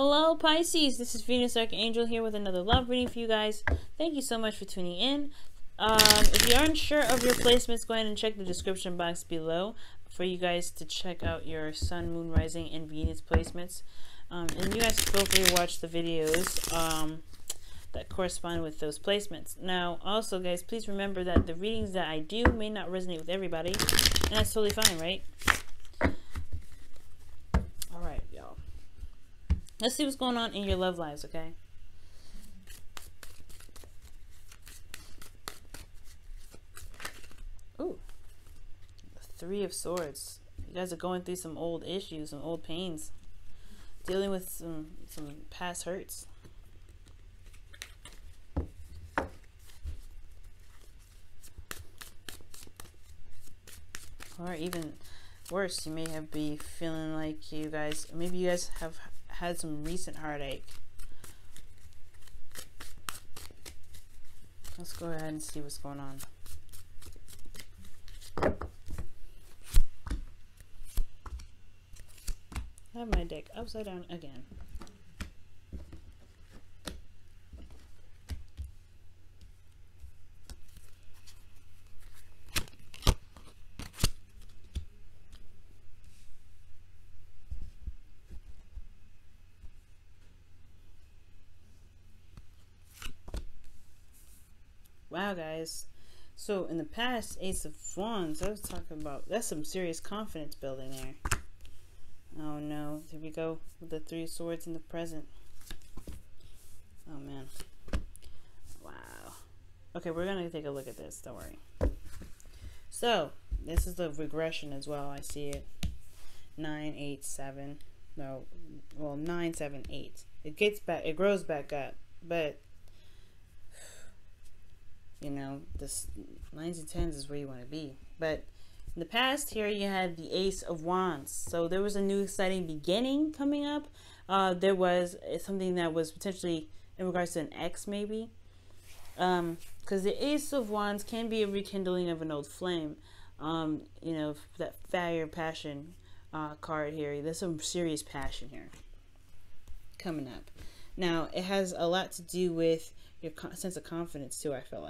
Hello Pisces, this is Venus Archangel here with another love reading for you guys. Thank you so much for tuning in. If you aren't sure of your placements, go ahead and check the description box below for you guys to check out your Sun, Moon, Rising, and Venus placements. And you guys feel free to watch the videos that correspond with those placements. Now, also guys, please remember that the readings that I do may not resonate with everybody, and that's totally fine, right? Alright, y'all. Let's see what's going on in your love lives, okay? Ooh. The Three of Swords. You guys are going through some old issues, some old pains. Dealing with some past hurts. Or even worse, you may be feeling like maybe you guys have had some recent heartache. Let's go ahead and see what's going on. I have my deck upside down again. Wow, guys. So in the past, Ace of Wands, I was talking about, that's some serious confidence building there. Oh no, here we go with the Three of Swords in the present. Oh man. Wow. Okay, we're gonna take a look at this, don't worry. So this is the regression as well. I see it. 9, 8, 7. No, well, 9, 7, 8. It gets back, it grows back up, but you know, this 9s and 10s is where you want to be. But in the past, here you had the Ace of Wands. So there was a new exciting beginning coming up. There was something that was potentially in regards to an ex, maybe. Because the Ace of Wands can be a rekindling of an old flame. You know, that fire, passion card here. There's some serious passion here coming up. Now, it has a lot to do with your sense of confidence too. I feel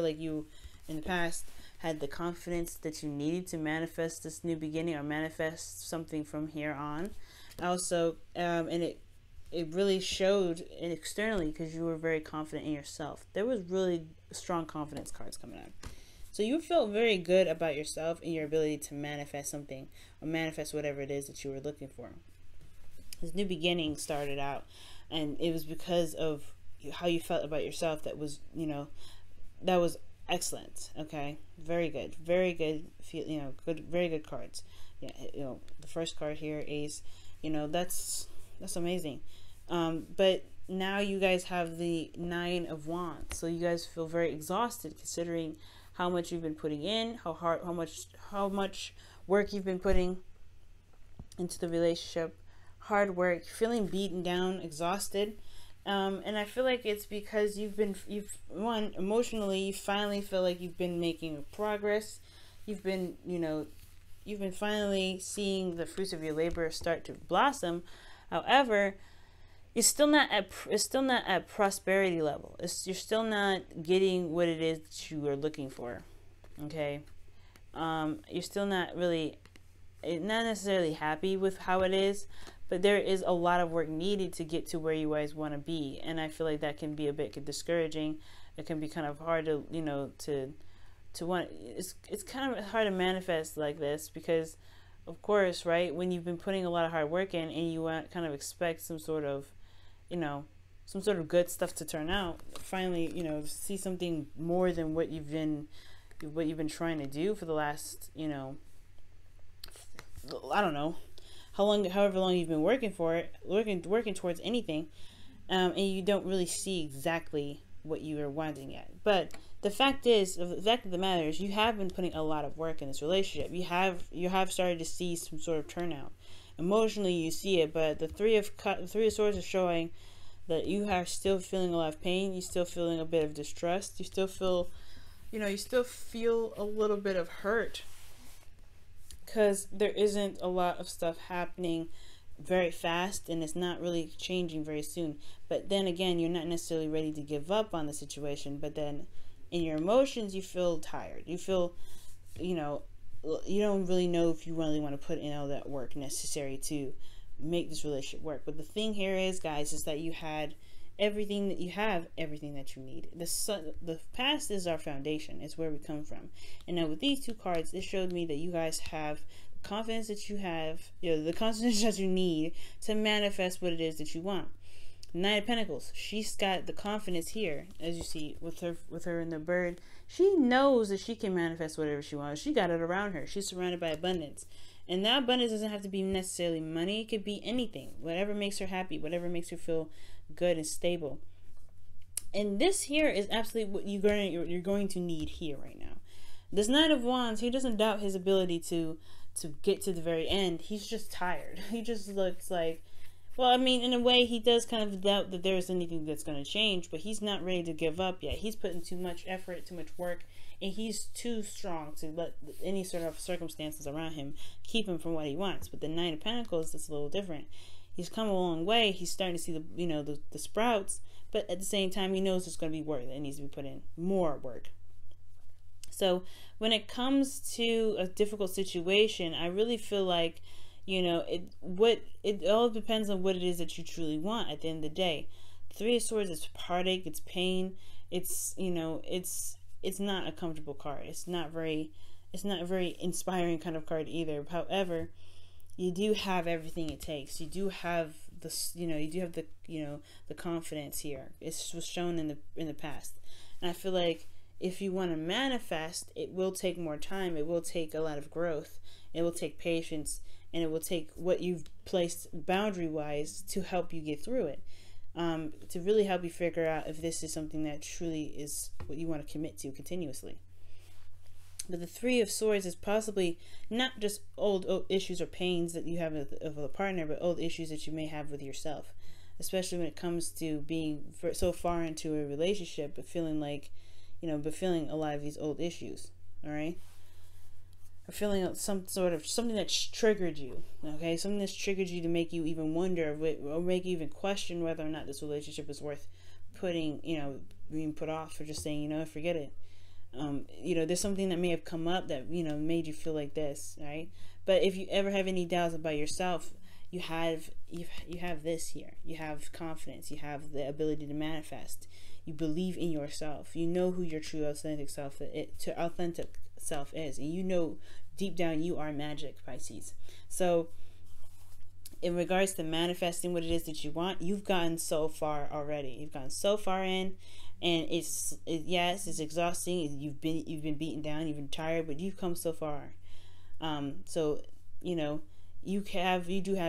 like you in the past had the confidence that you needed to manifest this new beginning or manifest something from here on. Also, and it really showed externally because you were very confident in yourself. There was really strong confidence cards coming up. So you felt very good about yourself and your ability to manifest something or manifest whatever it is that you were looking for. This new beginning started out, and it was because of how you felt about yourself that was, you know, that was excellent. Okay, very good, you know, very good cards. Yeah, you know, the first card here, Ace, you know, that's amazing. But now you guys have the 9 of Wands, so you guys feel very exhausted considering how much you've been putting in, how much work you've been putting into the relationship, hard work, feeling beaten down, exhausted. And I feel like it's because you've emotionally, you finally feel like you've been making progress. You've been, you know, you've been finally seeing the fruits of your labor start to blossom. However, it's still not at prosperity level. You're still not getting what it is that you are looking for. Okay. You're still not necessarily happy with how it is. But there is a lot of work needed to get to where you guys want to be. And I feel like that can be a bit discouraging. It can be kind of hard to, you know, to want, it's kind of hard to manifest like this because, of course, right, when you've been putting a lot of hard work in and you want kind of expect some sort of, you know, some sort of good stuff to turn out, finally, you know, see something more than what you've been trying to do for the last, you know, I don't know, however long you've been working for it, working towards anything, and you don't really see exactly what you are wanting yet. But the fact of the matter is, you have been putting a lot of work in this relationship. You have started to see some sort of turnout. Emotionally, you see it, but the Three of Swords is showing that you are still feeling a lot of pain. You're still feeling a bit of distrust. You still feel, you know, you still feel a little bit of hurt because there isn't a lot of stuff happening very fast, and it's not really changing very soon. But then again, you're not necessarily ready to give up on the situation, but then in your emotions, you feel tired. You feel, you know, you don't really know if you really want to put in all that work necessary to make this relationship work. But the thing here is, guys, is that you had everything that you need. The past is our foundation. It's where we come from. And now with these two cards, it showed me that you guys have confidence that you have, the confidence that you need to manifest what it is that you want. Knight of Pentacles, she's got the confidence here, as you see with her and the bird. She knows that she can manifest whatever she wants. She got it around her. She's surrounded by abundance. And that abundance doesn't have to be necessarily money. It could be anything. Whatever makes her happy, whatever makes her feel good and stable. And this here is absolutely what you're going to need here right now. This Knight of Wands, he doesn't doubt his ability to get to the very end. He's just tired. He just looks like, well, I mean, in a way, he does kind of doubt that there's anything that's going to change, but he's not ready to give up yet. He's putting too much effort, too much work, and he's too strong to let any sort of circumstances around him keep him from what he wants. But the Knight of Pentacles is a little different. He's come a long way. He's starting to see the sprouts, but at the same time, he knows there's going to be work that needs to be put in, more work. So when it comes to a difficult situation, I really feel like, it all depends on what it is that you truly want at the end of the day. Three of Swords, it's heartache, it's pain, it's not a comfortable card. It's not a very inspiring kind of card either. However, you do have everything it takes. You do have the confidence here. It was shown in the past. And I feel like if you want to manifest, it will take more time. It will take a lot of growth. It will take patience, and it will take what you've placed boundary-wise to help you get through it. To really help you figure out if this is something that truly is what you want to commit to continuously. But the Three of Swords is possibly not just old issues or pains that you have of a partner, but old issues that you may have with yourself, especially when it comes to being so far into a relationship, but feeling like, feeling a lot of these old issues, all right? Or feeling something that's triggered you, okay? Something that's triggered you to make you even wonder, or make you even question whether or not this relationship is worth being put off, or just saying, forget it. There's something that may have come up that, made you feel like this, right? But if you ever have any doubts about yourself, you have this here. You have confidence. You have the ability to manifest. You believe in yourself. You know who your true authentic self is, and deep down you are magic, Pisces. So in regards to manifesting what it is that you want, you've gotten so far already. You've gotten so far in, and it's exhausting. You've been beaten down, you've been tired, but you've come so far. You do have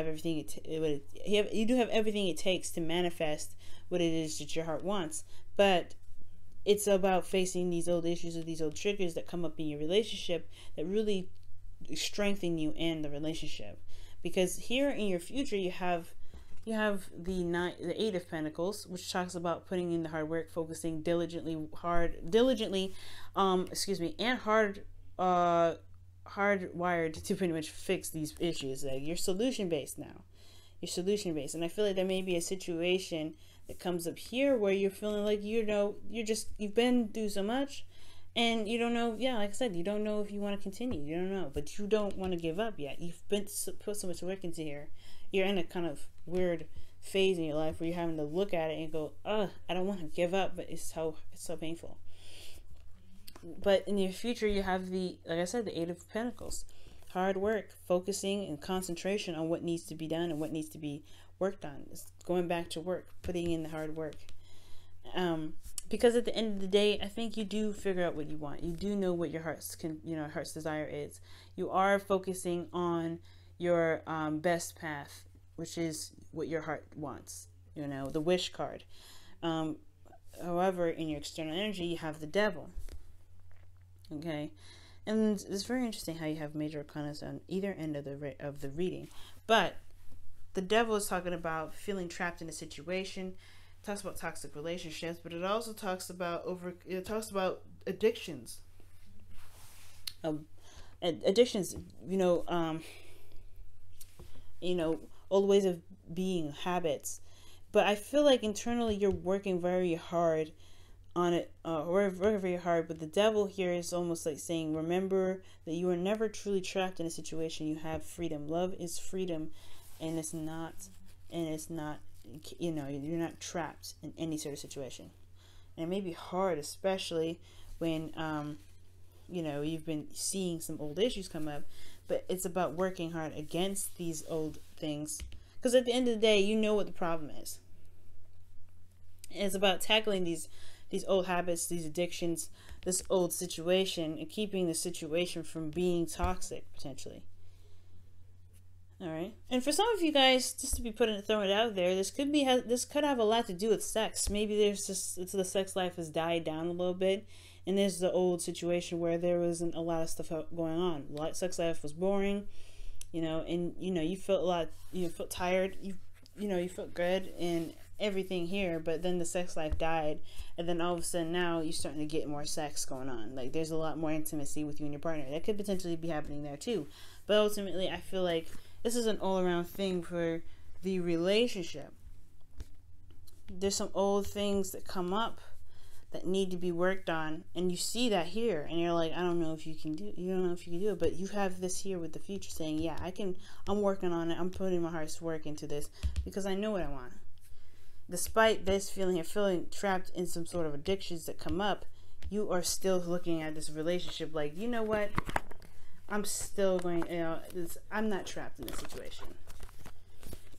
everything it takes to manifest what it is that your heart wants. But it's about facing these old issues or these old triggers that come up in your relationship that really strengthen you and the relationship. Because here in your future, you have the Eight of Pentacles, which talks about putting in the hard work, focusing diligently, and hardwired to pretty much fix these issues. Like, you're solution based now. You're solution based, and I feel like there may be a situation that comes up here where you're feeling like you've been through so much, and you don't know. Yeah, like I said, you don't know if you want to continue. You don't know, but you don't want to give up yet. You've put so much work into here. You're in a kind of weird phase in your life where you're having to look at it and go, I don't want to give up, but it's so painful. But in your future, you have like I said, the Eight of Pentacles. Hard work, focusing and concentration on what needs to be done and what needs to be worked on. It's going back to work, putting in the hard work. Because at the end of the day, I think you do figure out what you want. You do know what your heart's desire is. You are focusing on your best path, which is what your heart wants. The wish card. However, in your external energy, you have the Devil. Okay, and it's very interesting how you have major arcanas on either end of the reading. But the Devil is talking about feeling trapped in a situation. It talks about toxic relationships, but it also talks about addictions. Addictions. old ways of being, habits. But I feel like internally you're working very hard on it, working very hard. But the devil here is almost like saying, remember that you are never truly trapped in a situation. You have freedom. Love is freedom, and it's not, you're not trapped in any sort of situation. And it may be hard, especially when, you've been seeing some old issues come up, but it's about working hard against these old things. Because at the end of the day, you know what the problem is. And it's about tackling these old habits, these addictions, this old situation, and keeping the situation from being toxic, potentially. All right. And for some of you guys, just to be throwing it out there, this could have a lot to do with sex. Maybe the sex life has died down a little bit, and there's the old situation where there wasn't a lot of stuff going on. Sex life was boring, and you felt felt tired, you felt good and everything here, but then the sex life died, and then all of a sudden now you're starting to get more sex going on. Like, there's a lot more intimacy with you and your partner. That could potentially be happening there too. But ultimately, I feel like this is an all-around thing for the relationship. There's some old things that come up that need to be worked on, and you see that here, and you're like, I don't know if you can do it, but you have this here with the future saying, yeah, I'm working on it. I'm putting my heart's work into this because I know what I want. Despite this feeling trapped in some sort of addictions that come up, you are still looking at this relationship like, you know what? I'm still going, I'm not trapped in this situation.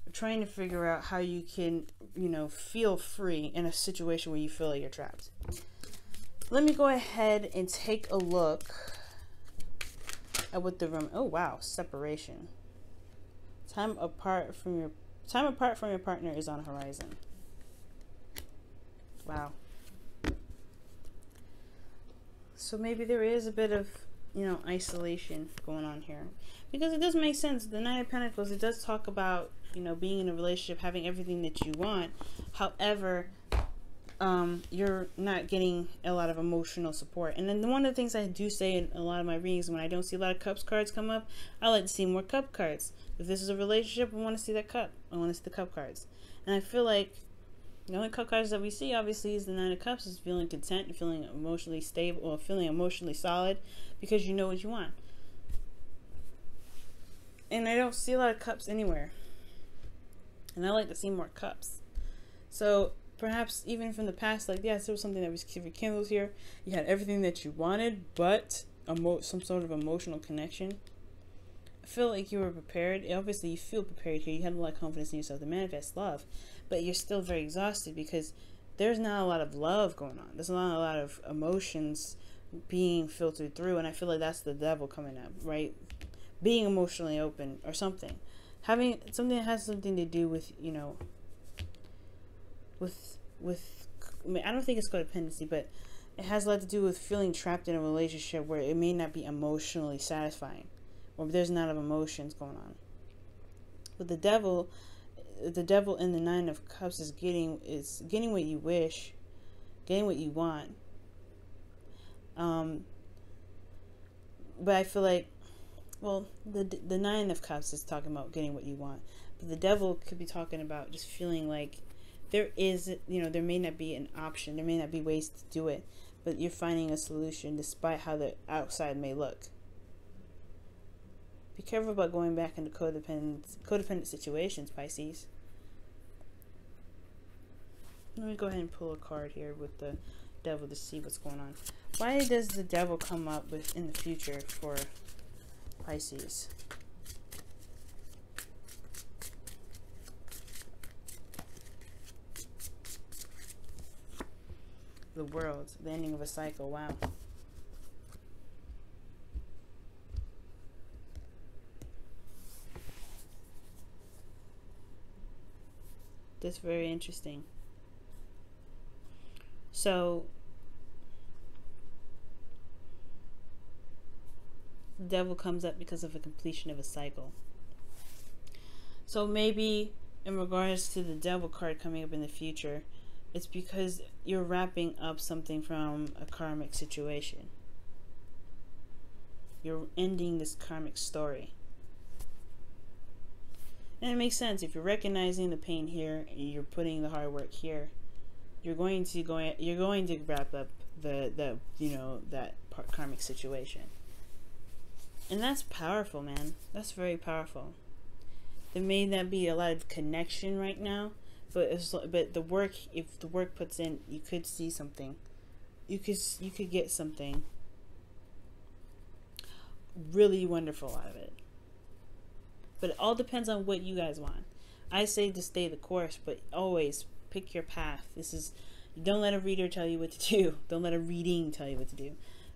I'm trying to figure out how you can, feel free in a situation where you feel like you're trapped. Let me go ahead and take a look at what the room, oh wow, separation. Time apart from your partner is on the horizon. Wow. So maybe there is a bit of, isolation going on here. Because it does make sense. The Nine of Pentacles, it does talk about, being in a relationship, having everything that you want. However, you're not getting a lot of emotional support. And then one of the things I do say in a lot of my readings, when I don't see a lot of Cups cards come up, I like to see more Cup cards. If this is a relationship, I want to see that cup. I want to see the Cup cards. And I feel like the only Cup cards that we see, obviously, is the Nine of Cups, is feeling content, feeling emotionally stable, or feeling emotionally solid, because you know what you want. And I don't see a lot of cups anywhere. And I like to see more cups. So perhaps even from the past, like, yes, there was something that was rekindled here. You had everything that you wanted, but some sort of emotional connection. I feel like you were prepared. Obviously, you feel prepared here. You have a lot of confidence in yourself to manifest love. But you're still very exhausted because there's not a lot of love going on. There's not a lot of emotions being filtered through. And I feel like that's the devil coming up, right? Being emotionally open or something. Having something that has something to do with, I don't think it's codependency, but it has a lot to do with feeling trapped in a relationship where it may not be emotionally satisfying, or there's not of emotions going on. But the devil in the Nine of Cups is getting what you wish, getting what you want. But I feel like, well, the Nine of Cups is talking about getting what you want, but the devil could be talking about just feeling like there may not be an option, there may not be ways to do it, but you're finding a solution despite how the outside may look. Be careful about going back into codependent situations, Pisces. Let me go ahead and pull a card here with the devil to see what's going on. Why does the devil come up with in the future for Pisces? The World, the ending of a cycle. Wow. That's very interesting. So the devil comes up because of a completion of a cycle. So maybe in regards to the devil card coming up in the future, it's because you're wrapping up something from a karmic situation. You're ending this karmic story. And it makes sense. If you're recognizing the pain here and you're putting the hard work here, you're going to wrap up the you know, that karmic situation. And that's powerful, man. That's very powerful. There may not be a lot of connection right now, but the work, if the work puts in, you could see something. You could get something really wonderful out of it. But it all depends on what you guys want. I say to stay the course, but always pick your path. Don't let a reader tell you what to do. Don't let a reading tell you what to do.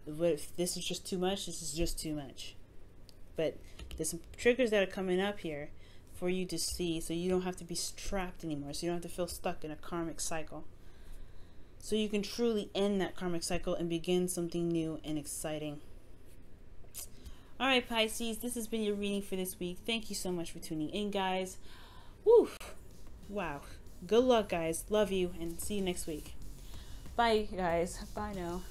If this is just too much, this is just too much. But there's some triggers that are coming up here for you to see, so you don't have to be trapped anymore, so you don't have to feel stuck in a karmic cycle. So you can truly end that karmic cycle and begin something new and exciting. Alright, Pisces, this has been your reading for this week. Thank you so much for tuning in, guys. Woo! Wow. Good luck, guys. Love you, and see you next week. Bye, guys. Bye now.